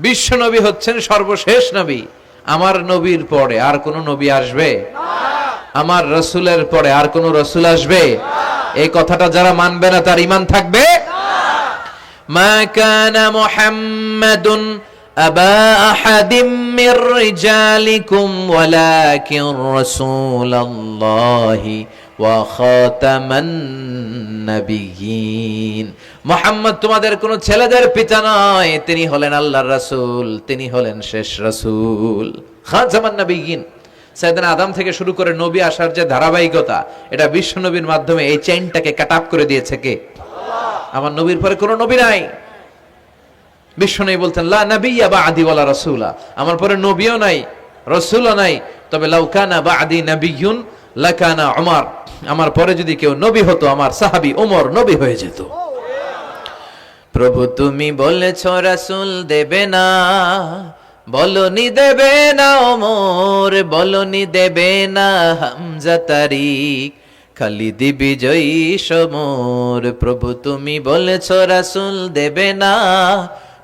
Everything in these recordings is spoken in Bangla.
বিশ্ব নবী হচ্ছেন সর্বশেষ নবী। আমার নবীর পরে আর কোন নবী আসবে? আমার রসুলের পরে আর কোন রসুল আসবে? এই কথাটা যারা মানবে না তার ঈমান থাকবে? মা কানা মুহাম্মাদুন আবা আহাদিম মির রিজালিকুম ওয়ালাকিন রাসূলুল্লাহি ওয়া খাতামান নাবিয়্যিন। মুহাম্মদ তোমাদের কোন ছেলেদের পিতা নয়, তিনি হলেন আল্লাহর রাসূল, তিনি হলেন শেষ রাসূল, খাতামান নাবিয়্যিন। সাইয়েদনা আদম থেকে শুরু করে নবী আসার যে ধারাবাহিকতা, এটা বিশ্ব নবীর মাধ্যমে এই চেইনটাকে কাট আপ করে দিয়েছে কে? আমার নবীর পরে কোনো নবী নাই। বিশ্ব নবী বলতেন লা নাবিয়্যা বা'দি ওয়ালা রাসূলা, আমার পরে নবীও নাই রাসূলও নাই, তবে লাউ কানা বা'দি নাবিয়্যুন লাকানা উমর, আমার পরে যদি কেউ নবী হতো আমার সাহাবী ওমর নবী হয়ে যেত। প্রভু তুমি বলেছো রাসূল দেবে না, বলনি দেবে না ওমর, বলনি দেবে না হামজা তারিক, খালিদ বিজয়ী সমর। প্রভু তুমি বলেছো রাসূল দেবে না,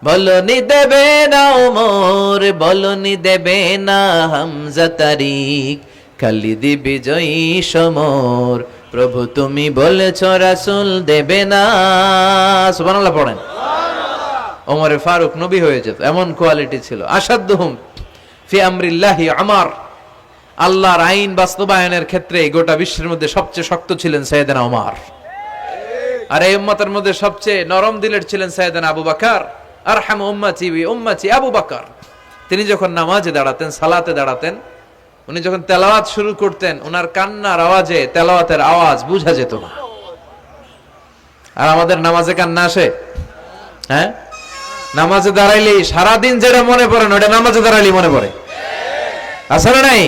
বলনি দেবে না ওমর, বলনি দেবে না হামজা তারিক, খালিদ বিজয়ী সমর। প্রভু তুমি বলেছো রাসূল দেবে না। সুবহানাল্লাহ পড়েন। ওমরে ফারুক নবী হয়ে যেত, এমন কোয়ালিটি ছিল। আসাদুহুম ফি আমরিল্লাহি উমর, আল্লাহর আইন বাস্তবায়নের ক্ষেত্রে গোটা বিশ্বের মধ্যে সবচেয়ে শক্ত ছিলেন সাইয়েদনা ওমর। আর এই উম্মতের মধ্যে সবচেয়ে নরম দিলের ছিলেন সাইয়েদনা আবু বকর। আরহাম উম্মতি বি উম্মতি আবু বকর। তিনি যখন নামাজে দাঁড়াতেন, সালাতে দাঁড়াতেন, উনি যখন তেলাওয়াত শুরু করতেন, ওনার কান্নার আওয়াজে তেলাওয়াতের আওয়াজ বোঝা যেত না। আর আমাদের নামাজে কান্না আসে? হ্যাঁ, নামাজে দাঁড়াইলেই সারাদিন যেটা মনে পড়ে না ওটা নামাজে দাঁড়াইলেই মনে পড়ে, আছে না নাই?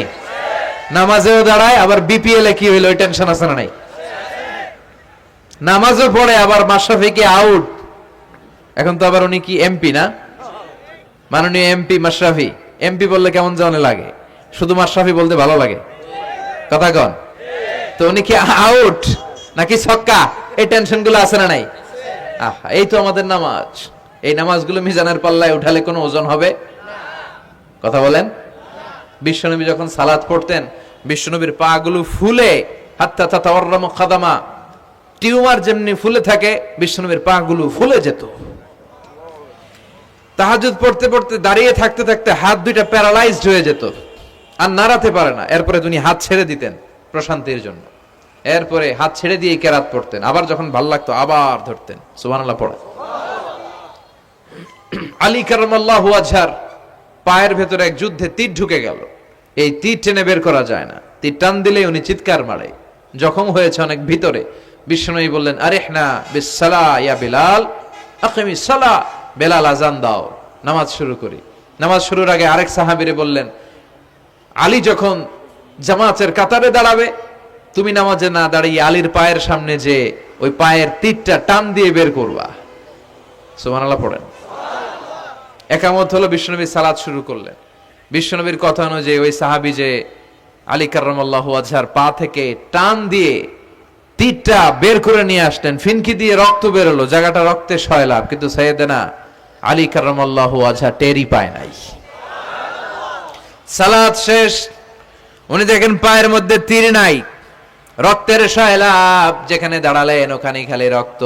নামাজেও দাঁড়ায়, আবার বিপিএল এ কি হইলো ওই টেনশন আছে না নাই? নামাজও পড়ে, আবার মাশরাফি কি আউট, এখন তো আবার উনি কি এমপি না, মাননীয় এমপি মাশরাফি। এমপি বললে কেমন যেন লাগে, শুধু মাশরাফি বলতে ভালো লাগে, কথা কন। তো উনি কি আউট নাকি ছক্কা, এই টেনশন গুলো আছে না নাই? এই তো আমাদের নামাজ। এই নামাজগুলো মিজানের পাল্লায় উঠালে কোনো ওজন হবে? কথা বলেন। বিশ্বনবী যখন সালাত পড়তেন, বিশ্বনবীর পা গুলো ফুলে, হাত্তা তাতাওয়াররামু খাদামা, টিউমার যেমনি ফুলে থাকে, বিশ্বনবীর পা গুলো ফুলে যেত। তাহাজ্জুদ পড়তে পড়তে দাঁড়িয়ে থাকতে থাকতে হাত দুইটা প্যারালাইজড হয়ে যেত, আর নাড়াতে পারে না। এরপরে তিনি হাত ছেড়ে দিতেন প্রশান্তির জন্য, এরপরে হাত ছেড়ে দিয়ে কেরাত পড়তেন, আবার যখন ভাল লাগতো আবার ধরতেন। সুবহানাল্লাহ পড়া। আলী কারামাল্লাহু ওয়াজহার পায়ের ভেতরে এক যুদ্ধে তীর ঢুকে গেল। এই তীর টেনে বের করা যায় না, তীর টান দিলেই উনি চিৎকার মারে, জখম হয়েছে অনেক ভিতরে। বিশ্বনবী বললেন আরিহনা বিসসালাহ ইয়া বিলাল, আকিমিস সালাহ, বেলাল আজান দাও, নামাজ শুরু করি। নামাজ শুরুর আগে আরেক সাহাবীরে বললেন, আলী যখন জামাতের কাতারে দাঁড়াবে, তুমি নামাজে না দাঁড়িয়ে আলীর পায়ের সামনে যে ওই পায়ের তীরটা টান দিয়ে বের করবা। সুবহানাল্লাহ পড়েন। একামত হলো, বিশ্বনবী সালাত শুরু করলেন। বিশ্বনবীর কথা অনুযায়ী ওই সাহাবী যে আলী কাররামাল্লাহু ওয়াজহার পা থেকে টান দিয়ে তীরটা বের করে নিয়ে আসলেন, ফিনকি দিয়ে রক্ত বের হলো, জায়গাটা রক্তে সয়লাভ, কিন্তু সাইয়েদনা আলী কাররামাল্লাহু ওয়াজহা টেরই পায় নাই। সালাত শেষ, উনি দেখেন পায়ের মধ্যে তীর নাই, রক্তের সয়লাভ, যেখানে দাঁড়ালেন ওখানে খালি রক্ত।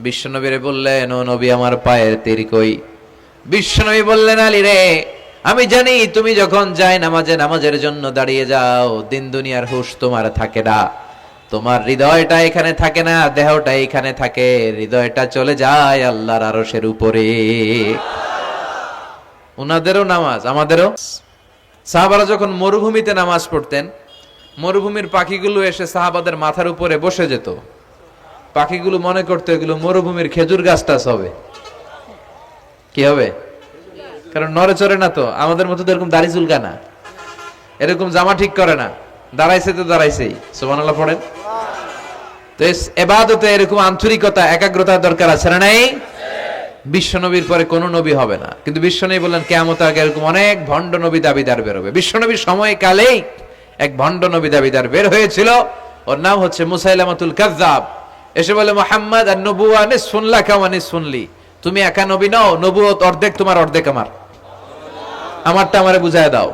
বিশ্বনবীরে বললেন, ও নবী আমার পায়ের তীর কই? বিশ্বনবী বললেন, আলী রে, আমি জানি তুমি যখন যায় নামাজে নামাজের জন্য দাঁড়িয়ে যাও, দিন দুনিয়ার হুঁশ তোমার থাকে না, তোমার হৃদয়টা এখানে থাকে না, দেহটা এখানে থাকে, হৃদয়টা চলে যায় আল্লাহর আরশের উপরে। উনাদেরও নামাজ, আমাদেরও। সাহাবারা যখন মরুভূমিতে নামাজ পড়তেন, মরুভূমির পাখিগুলো এসে সাহাবাদের মাথার উপরে বসে যেত। পাখিগুলো মনে করতো এগুলো মরুভূমির খেজুর গাছটা হবে, কি হবে, কারণ নড়ে চড়ে না তো, আমাদের মতো তো এরকম দাড়ি চুলকা না, এরকম জামা ঠিক করে না, দাঁড়াইছে তো দাঁড়াইছেই। সুবহানাল্লাহ পড়েন। তো ইবাদতে এরকম আন্তরিকতা, একাগ্রতার দরকার আছে না নাই? বিশ্বনবীর পরে কোন নবী হবে না, কিন্তু বিশ্বনবী বললেন কিয়ামতের আগে এরকম অনেক ভণ্ড নবী দাবিদার বের হবে। বিশ্বনবীর সময়কালেই এক ভণ্ড নবী দাবিদার বের হয়েছিল, ওর নাম হচ্ছে মুসাইলামাতুল কাযযাব। এসে বলে, মুহাম্মদ আন-নবুওয়া নিসফুন লাকা ওয়া নিসফুন লি, তুমি একা নবী নও, নবুয়ত অর্ধেক তোমার অর্ধেক আমার, আমারটা আমারে বুঝায় দাও।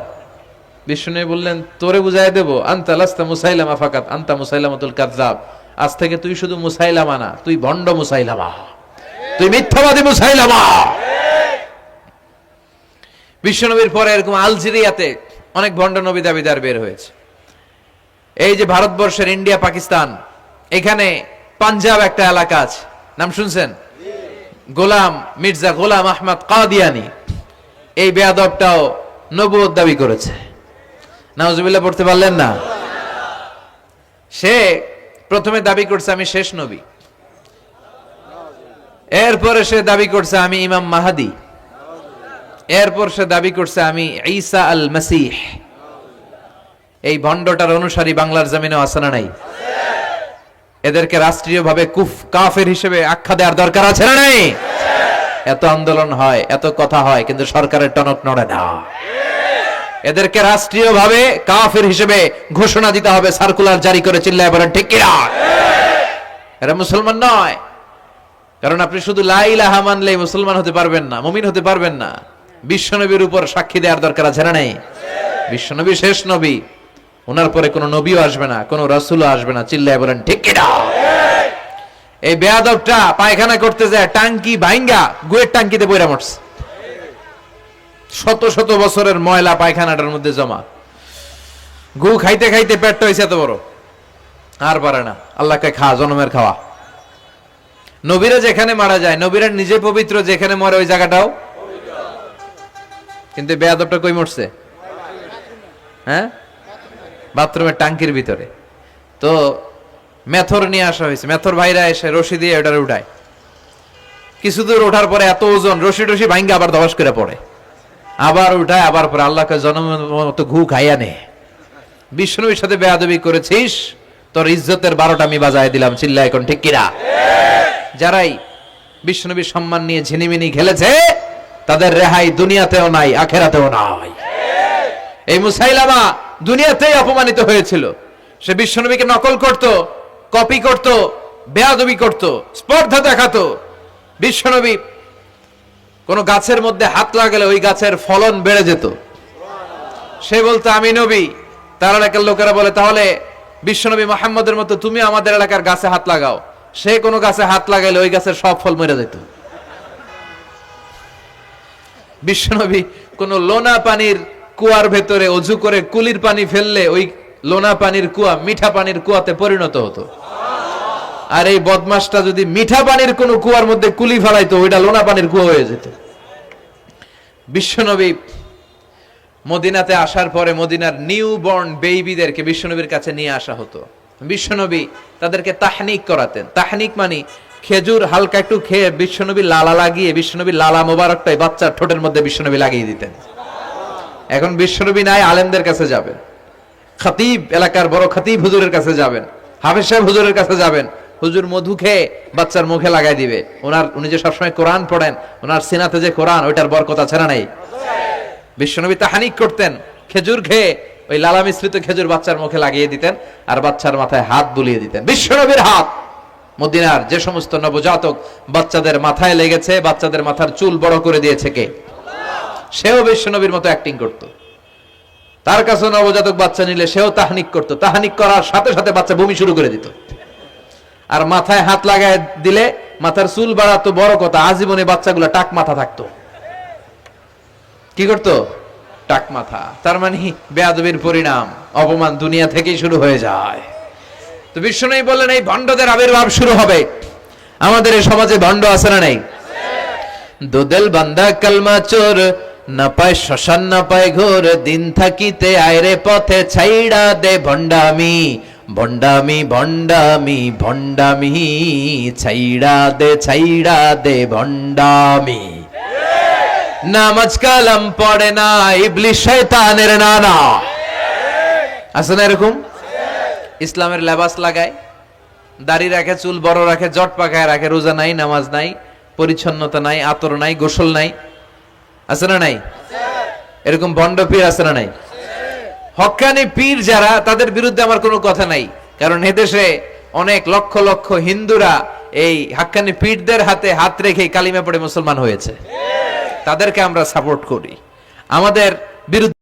বিষ্ণু বললেন, তোরে বুঝায় দেবো? আনতা লাস্তা মুসাইলামা ফাকাত আনতা মুসাইলামাতুল কাযযাব। আজ থেকে তুই শুধু মুসাইলামা না, তুই ভণ্ড মুসাইলামা, তুই মিথ্যাবাদী মুসাইলামা। বিশ্বনবীর পরে এরকম আলজেরিয়াতে অনেক ভণ্ড নবী দাবিদার বের হয়েছে। এই যে ভারতবর্ষের ইন্ডিয়া পাকিস্তান, এখানে পাঞ্জাব একটা এলাকা আছে, নাম শুনছেন? গোলাম মির্জা গোলাম আহমদ কাদিয়ানি, এই বেয়াদবটাও নবুয়ত দাবি করেছে। নাউজুবিল্লাহ পড়তে পারলেন না? সে প্রথমে দাবি করছে আমি শেষ নবী, এরপরে সে দাবি করছে আমি ইমাম মাহাদি, এরপর সে দাবি করছে আমি ঈসা আল মাসিহ। এই ভণ্ডটার অনুসারী বাংলার জমিনে আছে না নাই? এদেরকে রাষ্ট্রীয়ভাবে কাফের হিসেবে আখ্যা দেওয়ার দরকার আছে না নাই? এত আন্দোলন হয়, এত কথা হয়, কিন্তু সরকারের টনক নড়ে না। এদেরকে রাষ্ট্রীয়ভাবে কাফের হিসেবে ঘোষণা দিতে হবে, সার্কুলার জারি করে চিল্লায় বলেন ঠিক কিনা? এরা মুসলমান নয়। কারণ আপনি শুধু লা ইলাহা মানলেই মুসলমান হতে পারবেন না, মুমিন হতে পারবেন না। বিশ্বনবীর উপর সাক্ষী দেওয়ার দরকার আছে না নাই? বিশ্বনবী শেষ নবী, ওনার পরে কোনো নবীও আসবে না, কোনো রাসূলও আসবে না, চিল্লায় বলেন ঠিক কিনা? এই বেয়াদবটা পায়খানা করতে যায় টাঙ্কি ভাঙ্গা গুয়ের টাঙ্কিতে বইরা মরছে। শত শত বছরের ময়লা পায়খানাটার মধ্যে জমা, গু খাইতে খাইতে পেটটা হয়েছে এত বড়, আর পারে না। আল্লাহকে খা, জনমের খাওয়া। নবীরা যেখানে মারা যায়, নবীরা নিজে পবিত্র, যেখানে মরে ওই জায়গাটাও, কিন্তু বেয়াদবটা কই মরছে? হ্যাঁ, বাথরুমের টাঙ্কির ভিতরে। তো মেথর নিয়ে আসা হয়েছে, মেথর ভাইরা এসে রশি দিয়ে ওটারে উঠায়। কিছু দূর ওঠার পরে এত ওজন, রশি টশি ভাঙ্গে আবার ধস করে পড়ে, আবার উঠায়, আবার পরে আল্লাহকে জনমের মতো ঘু খাইয়া নে। বিষ্ণুর সাথে বেয়াদবি করেছিস, তোর ইজ্জতের 12টা আমি বাজায় দিলাম, চিল্লা এখন ঠিক কিনা? যারাই বিষ্ণুবীর সম্মান নিয়ে ঝিনিমিনি খেলেছে, তাদের রেহাই দুনিয়াতেও নাই, আখেরাতেও নাই। এই মুসাইলামা দুনিয়াতেই অপমানিত হয়েছিল। সে বিশ্বনবীকে নকল করত, কপি করত, বেয়াদবি করত, স্পর্ধা দেখাতো। বিশ্বনবী কোন গাছের মধ্যে হাত লাগালে ওই গাছের ফলন বেড়ে যেত। সে বলতো আমি নবী, তার এলাকার লোকেরা বলে তাহলে বিশ্বনবী মুহাম্মদের মতো তুমি আমাদের এলাকার গাছে হাত লাগাও। সে কোনো গাছে হাত লাগাইলে ওই গাছের সব ফল মরে যেত। বিশ্বনবী কোন লোনা পানির কুয়ার ভেতরে অজু করে কুলির পানি ফেললে ওই লোনা পানির কুয়া মিঠা পানির কুয়াতে পরিণত হতো। আর এই বদমাসটা যদি মিঠা পানির কোন কুয়ার মধ্যে কুলি ফেলাইতো, ওইটা লোনা পানির কুয়া হয়ে যেত। বিশ্বনবী মদিনাতে আসার পরে মদিনার নিউ বর্ন বেবিদেরকে বিশ্বনবীর কাছে নিয়ে আসা হতো। বিশ্বনবী তাদেরকে তাহনিক করাতেন। তাহনিক মানে খেজুর হালকা একটু খেয়ে বিশ্বনবী লালা লাগিয়ে, বিশ্বনবী লালা মোবারকটাই বাচ্চার ঠোঁটের মধ্যে বিশ্বনবী লাগিয়ে দিতেন। এখন বিশ্বনবী নাই, আলেমদের কাছে যাবেন, খতিব এলাকার বড় খতিব হুজুরের কাছে যাবেন, হাফেজ সাহেব হুজুরের কাছে যাবেন, হুজুর মধু খেয়ে বাচ্চার মুখে লাগাই দিবে। উনি যে সবসময় কোরআন পড়েন, ওনার সিনাতে যে কোরআন, ওইটার বরকত আছে না নাই? বিশ্বনবী তাহনিক করতেন, খেজুর খেয়ে ওই লালা মিশ্রিত খেজুর বাচ্চার মুখে লাগিয়ে দিতেন, আর বাচ্চার মাথায় হাত বুলিয়ে দিতেন। বিশ্বনবীর হাত মদিনার যে সমস্ত নবজাতক বাচ্চাদের মাথায় লেগেছে, বাচ্চাদের মাথার চুল বড় করে দিয়েছে কে? সেও বিশ্বনবীর মতো অ্যাক্টিং করত। তার কাছে নবজাতক বাচ্চা নিলে সেও তাহনিক করত। তাহনিক করার সাথে সাথে বাচ্চা বমি শুরু করে দিত। আর মাথায় হাত লাগায় দিলে মাথার চুল বাড়াতো, বড় কথা, আজীবনে বাচ্চাগুলো টাক মাথা থাকতো। কি করতো? টাক মাথা। তার মানে বেয়াদবির পরিণাম, অপমান দুনিয়া থেকেই শুরু হয়ে যায়। তো বিশ্বনবী বললেন এই ভণ্ডদের আবির্ভাব শুরু হবে। আমাদের এই সমাজে ভণ্ড আছে না নাই? দোদেল বান্দা কালমা চোর, না পায় শ্মশান না পায় ঘোর, দিন থাকিতে আয়রে পথে ছাইড়া দে ভণ্ডামি, ভণ্ডামি ভণ্ডামি ভণ্ডামি, ছাইড়া দে ভণ্ডামি। নামাজ কালাম পড়ে না, ইবলিস শয়তানের নানা। আছে না এরকম? ইসলামের লেবাস লাগায়, দাড়ি রাখে, চুল বড় রাখে, জট পাকায় রাখে, রোজা নাই, নামাজ নাই, পরিচ্ছন্নতা নাই, আতর নাই, গোসল নাই। আছে না নাই? এরকম ভণ্ড পীর আছে না নাই? হক্কানি পীর যারা, তাদের বিরুদ্ধে আমার কোনো কথা নাই, কারণ এদেশে অনেক লক্ষ লক্ষ হিন্দুরা এই হাক্কানি পীরদের হাতে হাত রেখে কালিমা পড়ে মুসলমান হয়েছে। তাদেরকে আমরা সাপোর্ট করি। আমাদের বিরুদ্ধে